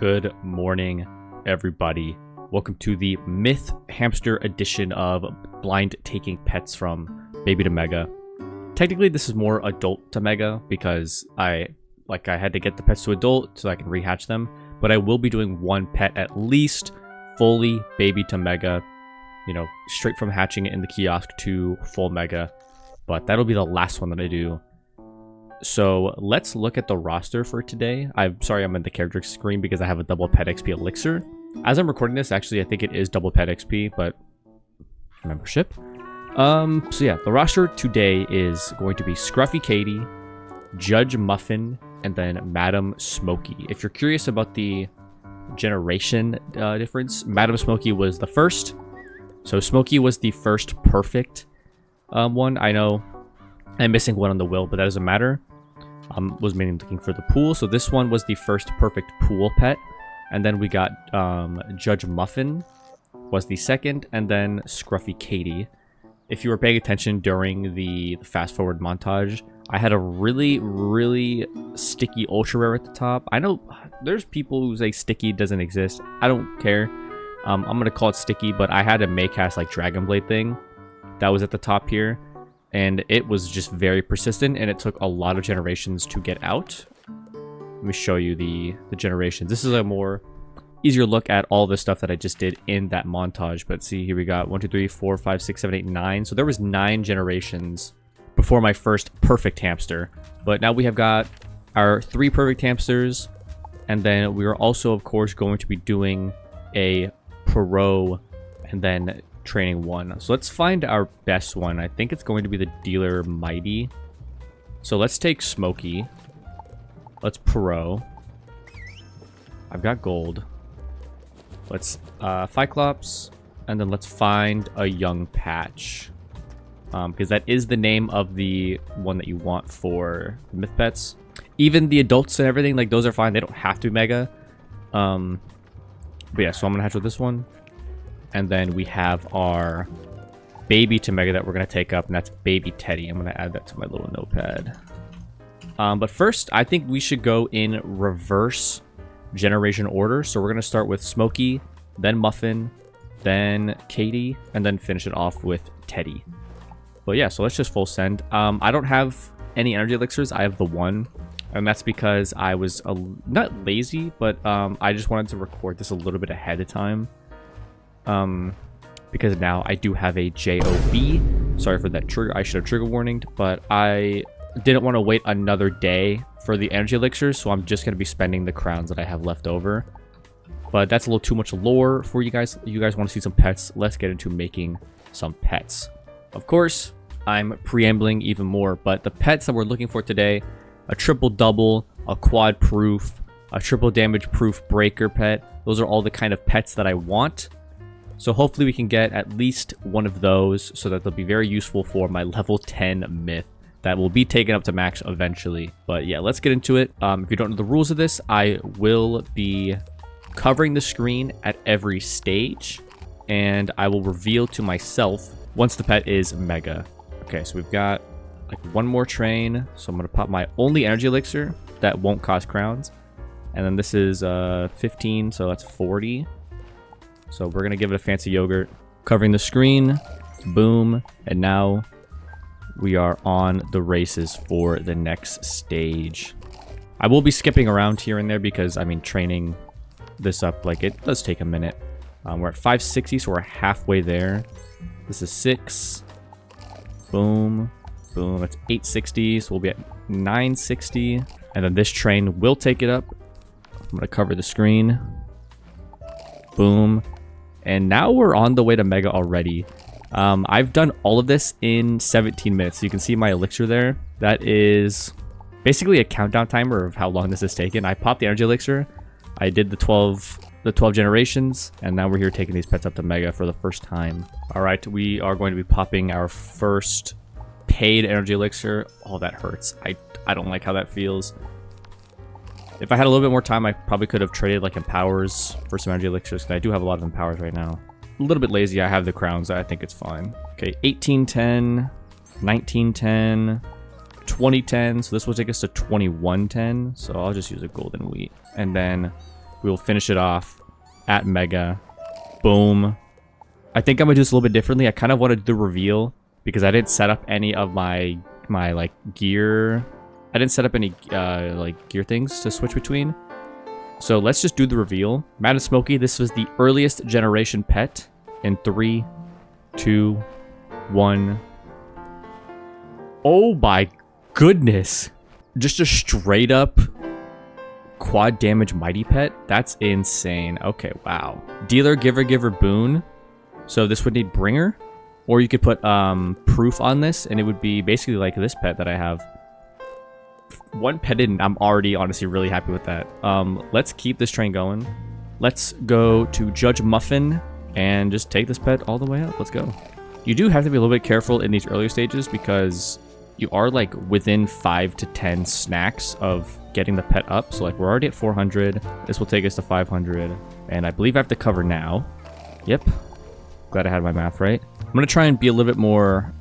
Good morning, everybody. Welcome to the Myth Hamster edition of blind taking pets from baby to mega. Technically, this is more adult to mega because I had to get the pets to adult so I can rehatch them. But I will be doing one pet at least fully baby to mega, you know, straight from hatching it in the kiosk to full mega. But that'll be the last one that I do. So let's look at the roster for today. I'm sorry I'm in the character screen because I have a double pet XP elixir. As I'm recording this, actually I think it is double pet XP, but membership. So yeah, the roster today is going to be Scruffy Katie, Judge Muffin, and then Madam Smokey. If you're curious about the generation difference, Madam Smokey was the first. So Smokey was the first perfect one. I know I'm missing one on the will, but that doesn't matter. Was mainly looking for the pool. So this one was the first perfect pool pet. And then we got Judge Muffin was the second, and then Scruffy Katie. If you were paying attention during the fast forward montage, I had a really sticky ultra rare at the top. I know there's people who say sticky doesn't exist. I don't care. I'm gonna call it sticky, but I had a Maycast like Dragon Blade thing that was at the top here. And it was just very persistent, and it took a lot of generations to get out. Let me show you the generations. This is a more easier look at all the stuff that I just did in that montage. But see, here we got 1, 2, 3, 4, 5, 6, 7, 8, 9. So there was 9 generations before my first perfect hamster. But now we have got our 3 perfect hamsters. And then we are also, of course, going to be doing a pro and then training one. So let's find our best one. I think it's going to be the Dealer Mighty. So let's take Smokey. Let's pro. I've got gold. Let's Cyclops, and then let's find a young patch, because that is the name of the one that you want for the myth pets. Even the adults and everything, like, those are fine. They don't have to be mega. But yeah, so I'm gonna hatch with this one. And then we have our baby to mega that we're going to take up, and that's Baby Teddy. I'm going to add that to my little notepad. But first, I think we should go in reverse generation order. So we're going to start with Smokey, then Muffin, then Katie, and then finish it off with Teddy. But yeah, so let's just full send. I don't have any energy elixirs. I have the one. And that's because I was not lazy, but I just wanted to record this a little bit ahead of time. Because now I do have a JOB. Sorry for that trigger. I should have trigger warninged, but I didn't want to wait another day for the energy elixirs, so I'm just going to be spending the crowns that I have left over. But that's a little too much lore for you guys. You guys want to see some pets? Let's get into making some pets. Of course, I'm preambling even more, but the pets that we're looking for today, a triple double, a quad proof, a triple damage proof breaker pet. Those are all the kind of pets that I want. So hopefully we can get at least one of those so that they'll be very useful for my level 10 myth that will be taken up to max eventually. But yeah, let's get into it. If you don't know the rules of this, I will be covering the screen at every stage, and I will reveal to myself once the pet is mega. Okay, so we've got like one more train. So I'm going to pop my only energy elixir that won't cost crowns. And then this is 15, so that's 40. So we're going to give it a fancy yogurt. Covering the screen. Boom. And now we are on the races for the next stage. I will be skipping around here and there because, I mean, training this up, like, it does take a minute. We're at 560, so we're halfway there. This is 6. Boom. Boom. That's 860, so we'll be at 960. And then this train will take it up. I'm going to cover the screen. Boom. And now we're on the way to mega already. I've done all of this in 17 minutes. So you can see my elixir there. That is basically a countdown timer of how long this has taken. I popped the energy elixir. I did the 12 generations. And now we're here taking these pets up to mega for the first time. All right, we are going to be popping our first paid energy elixir. Oh, that hurts. I don't like how that feels. If I had a little bit more time, I probably could have traded like empowers for some energy elixirs, because I do have a lot of empowers right now. A little bit lazy. I have the crowns. I think it's fine. Okay, 1810, 1910, 2010. So this will take us to 2110. So I'll just use a golden wheat. And then We will finish it off at Mega. Boom. I think I'm gonna do this a little bit differently. I kind of want to do the reveal because I didn't set up any of my like gear. I didn't set up any like gear things to switch between. So let's just do the reveal. Matt and Smokey, this was the earliest generation pet. In 3, 2, 1. Oh my goodness. Just a straight up quad damage mighty pet? That's insane. Okay, wow. Dealer, giver, giver, boon. So this would need bringer. Or you could put proof on this, and it would be basically like this pet that I have. One pet in, I'm already honestly really happy with that. Let's keep this train going. Let's go to Judge Muffin and just take this pet all the way up. Let's go. You do have to be a little bit careful in these earlier stages because you are like within 5 to 10 snacks of getting the pet up. So like we're already at 400. This will take us to 500. And I believe I have to cover now. Yep. Glad I had my math right. I'm going to try and be a little bit more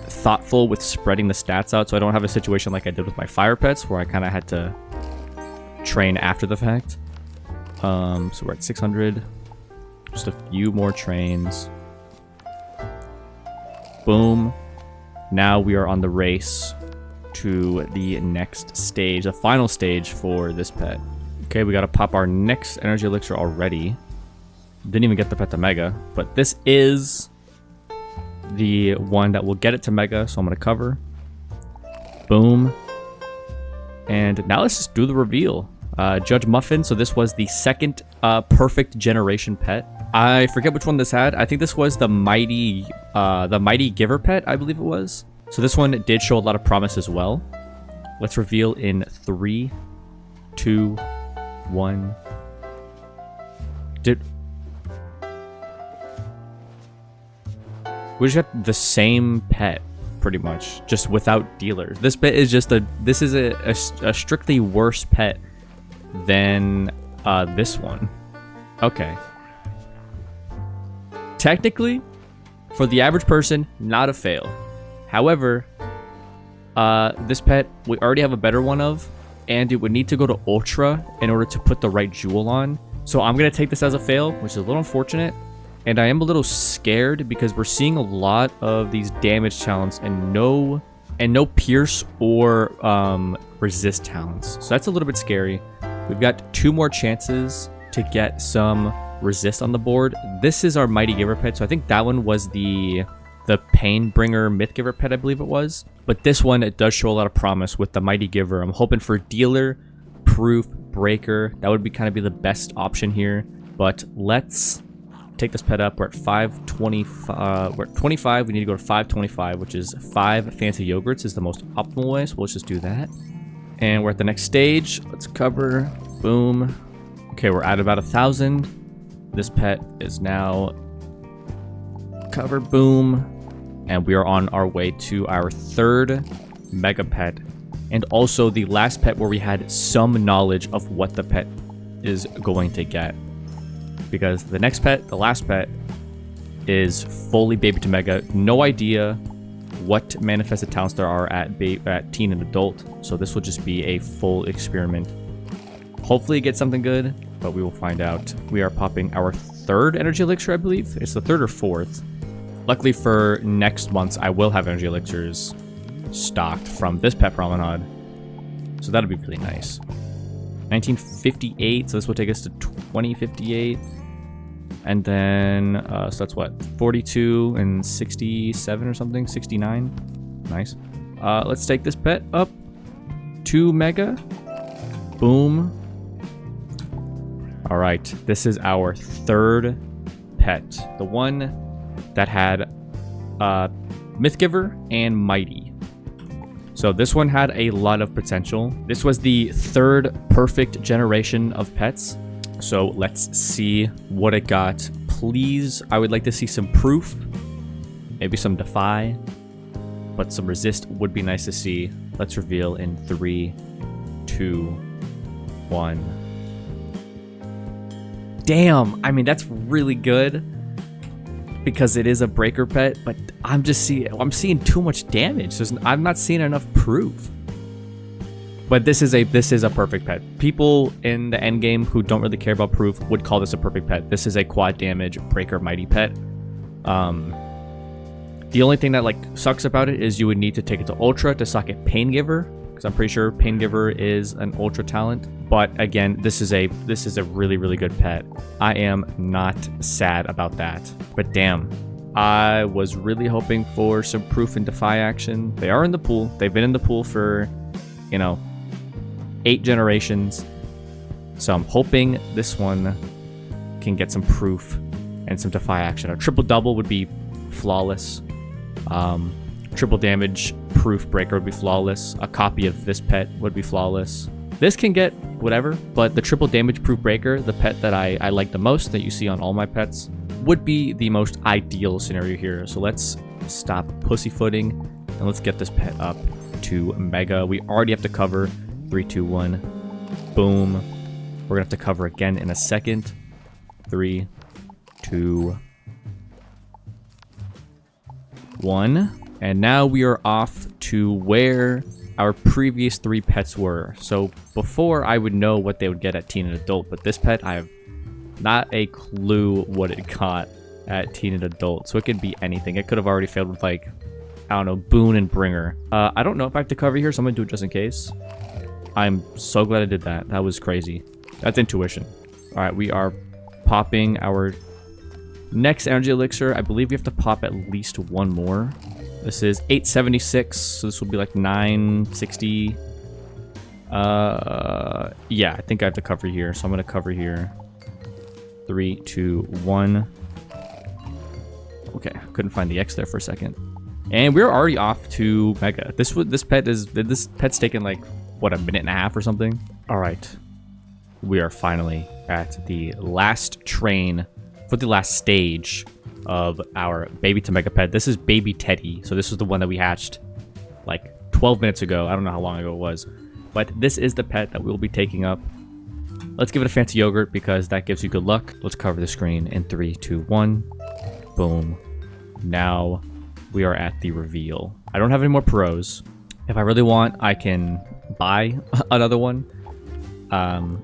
thoughtful with spreading the stats out so I don't have a situation like I did with my fire pets where I kind of had to train after the fact. So we're at 600. Just a few more trains. Boom. Now we are on the race to the next stage, the final stage for this pet. Okay, we got to pop our next energy elixir already. Didn't even get the pet to Mega, but this is the one that will get it to Mega, so I'm going to cover. Boom. And now let's just do the reveal. Judge Muffin, so this was the second perfect generation pet. I forget which one this had. I think this was the mighty giver pet, I believe it was. So this one did show a lot of promise as well. Let's reveal in 3, 2, 1. We just got the same pet, pretty much, just without dealer. This pet is just this is a strictly worse pet than this one. Okay. Technically, for the average person, not a fail. However, this pet, we already have a better one of, and it would need to go to Ultra in order to put the right jewel on. So I'm going to take this as a fail, which is a little unfortunate. And I am a little scared because we're seeing a lot of these damage talents and no pierce or resist talents. So that's a little bit scary. We've got 2 more chances to get some resist on the board. This is our mighty giver pet, so I think that one was the pain bringer myth giver pet, I believe it was. But this one, it does show a lot of promise with the mighty giver. I'm hoping for dealer, proof, breaker. That would kind of be the best option here. But let's take this pet up. We're at 525. We're at 25. We need to go to 525, which is 5 fancy yogurts is the most optimal way. So let's just do that. And we're at the next stage. Let's cover. Boom. Okay, we're at about 1,000. This pet is now covered. Boom. And we are on our way to our 3rd mega pet. And also the last pet where we had some knowledge of what the pet is going to get. Because the next pet, the last pet, is fully baby to mega. No idea what manifested talents there are at teen and adult. So this will just be a full experiment. Hopefully it gets something good, but we will find out. We are popping our 3rd energy elixir, I believe. It's the 3rd or 4th. Luckily for next month's, I will have energy elixirs stocked from this pet promenade. So that'll be really nice. 1958, so this will take us to 2058. And then, so that's what, 42 and 67 or something, 69. Nice. Let's take this pet up to mega. Boom. All right, this is our 3rd pet, the one that had myth giver and mighty. So this one had a lot of potential. This was the 3rd perfect generation of pets. So let's see what it got. Please, I would like to see some proof. Maybe some defy. But some resist would be nice to see. Let's reveal in 3, 2, 1. Damn, I mean, that's really good. Because it is a breaker pet, but I'm seeing too much damage. I'm not seeing enough proof. But this is a perfect pet. People in the end game who don't really care about proof would call this a perfect pet. This is a quad damage breaker mighty pet. The only thing that like sucks about it is you would need to take it to ultra to socket Pain Giver, because I'm pretty sure Pain Giver is an ultra talent. But again, this is a really good pet. I am not sad about that. But damn, I was really hoping for some proof and defy action. They are in the pool. They've been in the pool for, you know, 8 generations. So I'm hoping this one can get some proof and some defy action. A triple double would be flawless. Triple damage proof breaker would be flawless. A copy of this pet would be flawless. This can get whatever, but the triple damage proof breaker, the pet that I like the most, that you see on all my pets, would be the most ideal scenario here. So let's stop pussyfooting and let's get this pet up to Mega. We already have to cover. 3, 2, 1. Boom. We're gonna have to cover again in a second. 3, 2, 1. And now we are off to where our previous 3 pets were. So before I would know what they would get at teen and adult, but this pet I have not a clue what it got at teen and adult. So it could be anything. It could have already failed with like, I don't know, Boon and Bringer. I don't know if I have to cover here, so I'm gonna do it just in case. I'm so glad I did that. That was crazy. That's intuition. All right, we are popping our next energy elixir. I believe we have to pop at least one more. This is 876, so this will be like 960. Yeah, I think I have to cover here, so I'm gonna cover here. 3, 2, 1. Okay, couldn't find the X there for a second. And we're already off to Mega. This pet's taken like what, a minute and a half or something. All right, we are finally at the last train for the last stage of our baby to Mega pet. This is baby Teddy. So this is the one that we hatched like 12 minutes ago. I don't know how long ago it was, but this is the pet that we'll be taking up. Let's give it a fancy yogurt because that gives you good luck. Let's cover the screen in 3, 2, 1. Boom. Now we are at the reveal. I don't have any more pros. If I really want, I can buy another one.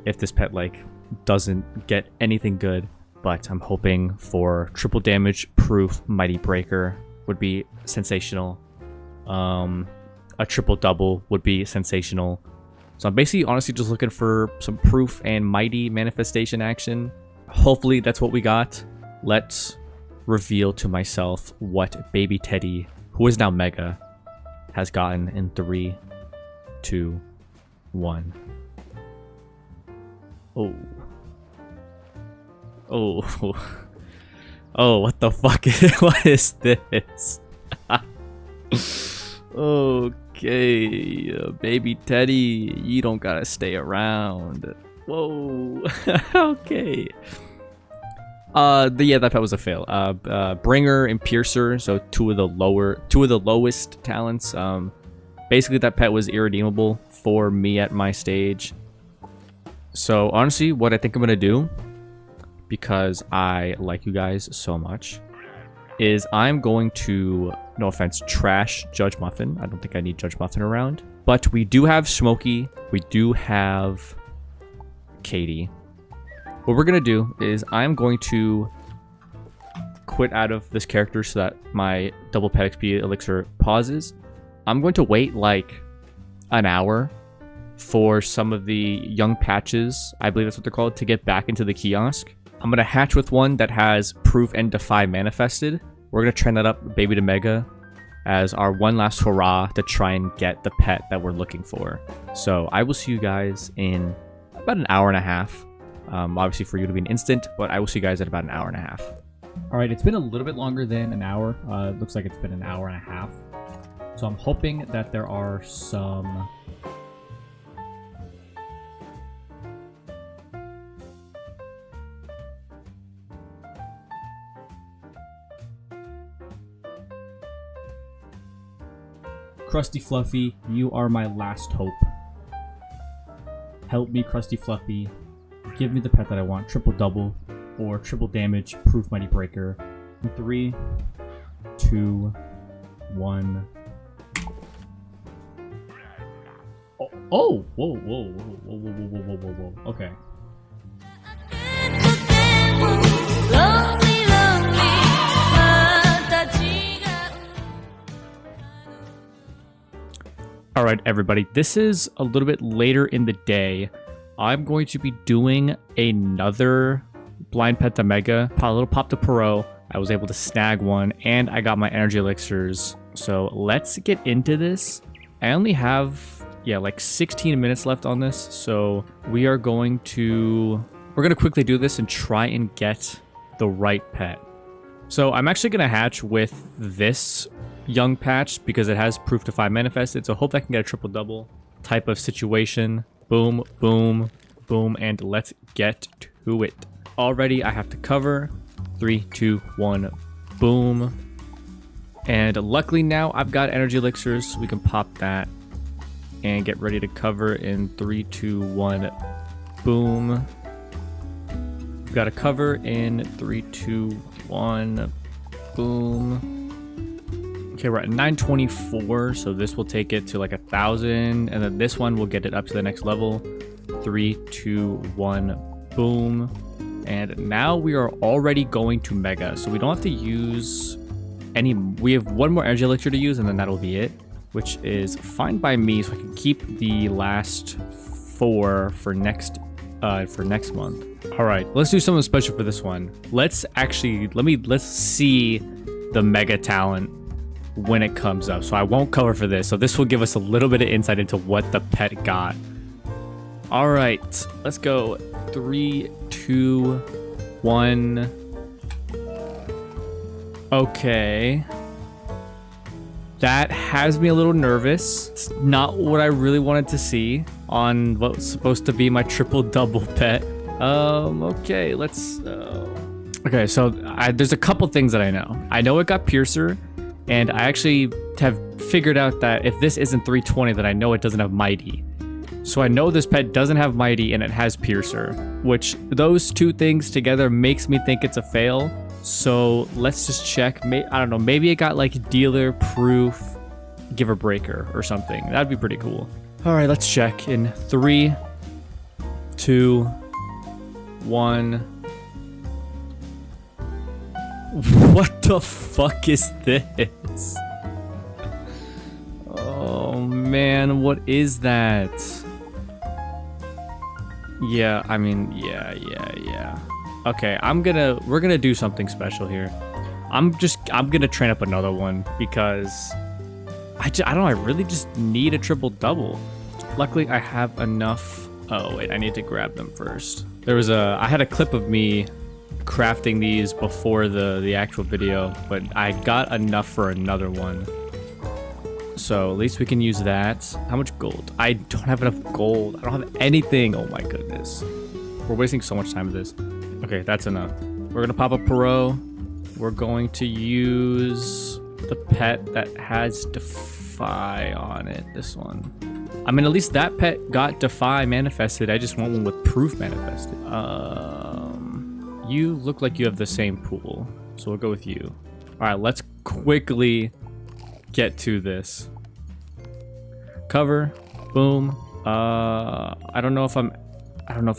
If this pet like doesn't get anything good, but I'm hoping for triple damage proof mighty breaker would be sensational. A triple double would be sensational. So I'm basically honestly just looking for some proof and mighty manifestation action. Hopefully that's what we got. Let's reveal to myself what baby Teddy, who is now Mega, has gotten in 3, 2, 1. Oh. Oh. Oh, what the fuck? What is this? Okay, baby Teddy, you don't gotta stay around. Whoa. Okay. Yeah, that was a fail. Bringer and Piercer, so two of the lowest talents. Basically that pet was irredeemable for me at my stage. So honestly, what I think I'm gonna do, because I like you guys so much, is I'm going to, no offense, trash Judge Muffin. I don't think I need Judge Muffin around. But we do have Smokey. We do have Katie. What we're going to do is I'm going to quit out of this character so that my double pet XP elixir pauses. I'm going to wait like an hour for some of the young patches, I believe that's what they're called, to get back into the kiosk. I'm going to hatch with one that has Proof and Defy manifested. We're going to train that up Baby to Mega as our one last hurrah to try and get the pet that we're looking for. So I will see you guys in about an hour and a half. Obviously for you to be an instant, but I will see you guys at about an hour and a half. All right, it's been a little bit longer than an hour. It looks like it's been an hour and a half. So I'm hoping that there are some... Crusty Fluffy, you are my last hope. Help me, Crusty Fluffy. Give me the pet that I want. Triple double or triple damage proof mighty breaker. 3, 2, 1. Oh, Oh, whoa, whoa, whoa, whoa, whoa, whoa, whoa, whoa, whoa. Okay. All right, everybody, this is a little bit later in the day. I'm going to be doing another blind pet to mega, a little pop to Perot. I was able to snag one, and I got my energy elixirs. So let's get into this. I only have, like 16 minutes left on this. So we're going to quickly do this and try and get the right pet. So I'm actually going to hatch with this young patch because it has proof to 5 manifested. So hope I can get a triple double type of situation. Boom, boom, boom, and let's get to it. Already I have to cover. 3, 2, 1, boom. And luckily now I've got energy elixirs, so we can pop that and get ready to cover in 3, 2, 1, boom. We've got to cover in 3, 2, 1, boom. Okay, we're at 924, so this will take it to like 1,000, and then this one will get it up to the next level. 3, 2, 1, boom. And now we are already going to mega, so we don't have to use any. We have one more energy elixir to use, and then that'll be it, which is fine by me. So I can keep the last 4 for next month. All right, let's do something special for this one. Let's see the mega talent when it comes up. So I won't cover for this. So this will give us a little bit of insight into what the pet got. All right, let's go. 3, 2, 1. Okay. That has me a little nervous. It's not what I really wanted to see on what was supposed to be my triple double pet. Okay, let's... Okay, so there's a couple things that I know. I know it got Piercer, and I actually have figured out that if this isn't 320, then I know it doesn't have Mighty. So I know this pet doesn't have Mighty and it has Piercer, which those two things together makes me think it's a fail. So let's just check. I don't know, maybe it got like Dealer, Proof, Giver Breaker or something. That'd be pretty cool. All right, let's check in 3, 2, 1. What the fuck is this? Oh man, what is that? Yeah, I mean, yeah. Okay, we're gonna do something special here. I'm gonna train up another one because I don't know, I really just need a triple double. Luckily, I have enough. Oh wait, I need to grab them first. I had a clip of me crafting these before the actual video, but I got enough for another one. So at least we can use that. How much gold? I don't have enough gold. I don't have anything. Oh my goodness. We're wasting so much time with this. Okay, that's enough. We're gonna pop a Perot. We're going to use the pet that has Defy on it. This one. I mean, at least that pet got Defy manifested. I just want one with Proof manifested. You look like you have the same pool, so we'll go with you. All right, let's quickly get to this. Cover, boom. I don't know if I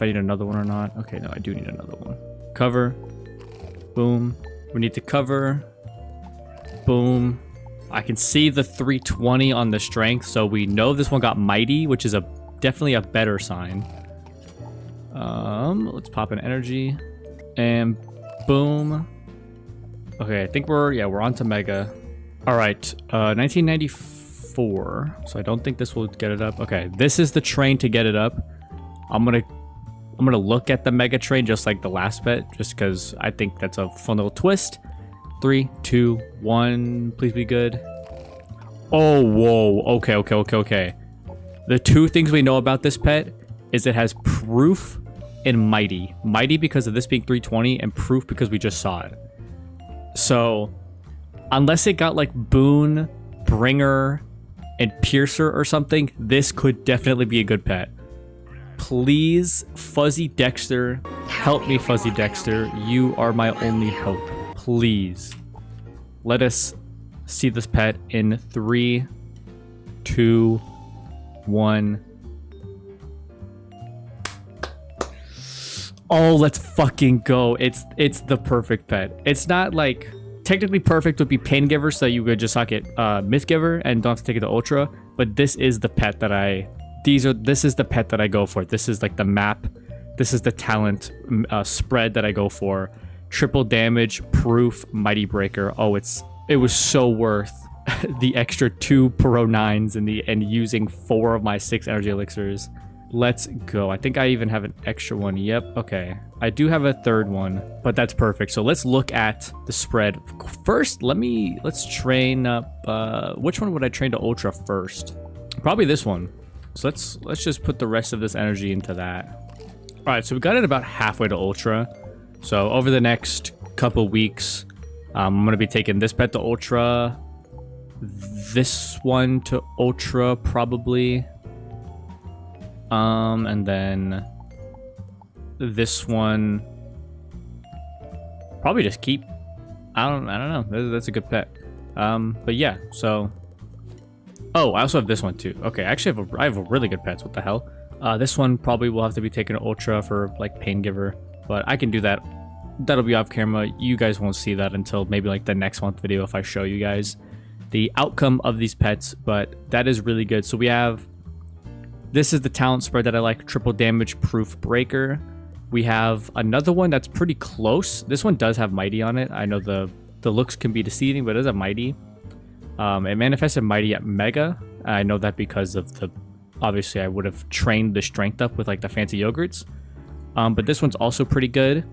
need another one or not. Okay, no, I do need another one. Cover, boom. We need to cover, boom. I can see the 320 on the strength, so we know this one got Mighty, which is definitely a better sign. Let's pop an energy, and boom. Okay, I think we're on to mega. All right, 1994. So I don't think this will get it up. Okay, this is the train to get it up. I'm gonna look at the mega train just like the last pet, just because I think that's a fun little twist. 3, 2, 1. Please be good. Oh, whoa. Okay. The two things we know about this pet is it has Proof and Mighty. Mighty because of this being 320, and Proof because we just saw it. So unless it got like Boon, Bringer, and Piercer or something, this could definitely be a good pet. Please, Fuzzy Dexter, help me, Fuzzy Dexter. You are my only hope. Please. Let us see this pet in 3, 2, 1. Oh, let's fucking go. It's the perfect pet. It's not like technically perfect would be Pain Giver, so you could just suck it Myth Giver and don't have to take it to Ultra. But this is the pet that this is the pet that I go for. This is like the map. This is the talent spread that I go for. Triple damage, proof, Mighty Breaker. Oh, it was so worth the extra 2 Pro 9s and using 4 of my 6 energy elixirs. Let's go. I think I even have an extra one. Yep. Okay. I do have a third one, but that's perfect. So let's look at the spread. First, let's train up. Which one would I train to Ultra first? Probably this one. So let's just put the rest of this energy into that. All right. So we got it about halfway to Ultra. So over the next couple weeks, I'm going to be taking this pet to Ultra. This one to Ultra probably. And then this one probably just keep. I don't know. That's a good pet. But yeah. So, oh, I also have this one too. Okay, actually, I have a really good pets. What the hell? This one probably will have to be taken to Ultra for like Pain Giver, but I can do that. That'll be off camera. You guys won't see that until maybe like the next month video if I show you guys the outcome of these pets. But that is really good. So we have. This is the talent spread that I like, triple damage proof breaker. We have another one that's pretty close. This one does have mighty on it. I know the looks can be deceiving, but it does have mighty. It manifested mighty at mega. I know that because of obviously I would have trained the strength up with like the fancy yogurts. But this one's also pretty good.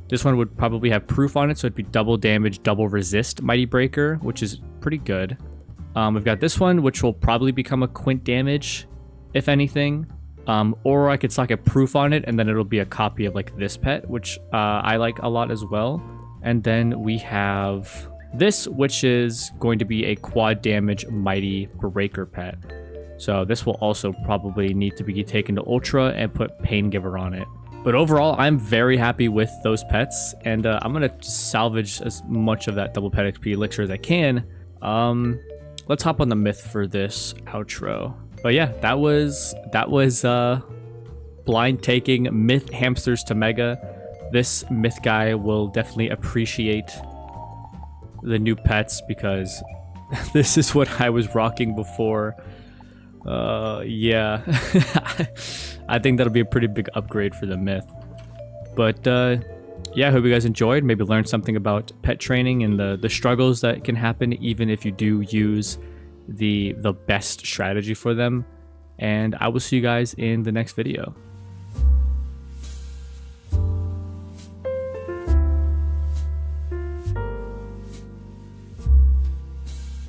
This one would probably have proof on it, so it'd be double damage, double resist mighty breaker, which is pretty good. We've got this one, which will probably become a quint damage, if anything, or I could socket proof on it and then it'll be a copy of like this pet, which I like a lot as well. And then we have this, which is going to be a quad damage mighty breaker pet. So this will also probably need to be taken to Ultra and put Pain Giver on it. But overall, I'm very happy with those pets, and I'm gonna salvage as much of that double pet XP elixir as I can. Let's hop on the myth for this outro. But yeah, that was blind taking myth hamsters to mega. This myth guy will definitely appreciate the new pets because this is what I was rocking before. Yeah, I think that'll be a pretty big upgrade for the myth. But yeah, I hope you guys enjoyed. Maybe learned something about pet training and the struggles that can happen even if you do use the best strategy for them. And I will see you guys in the next video.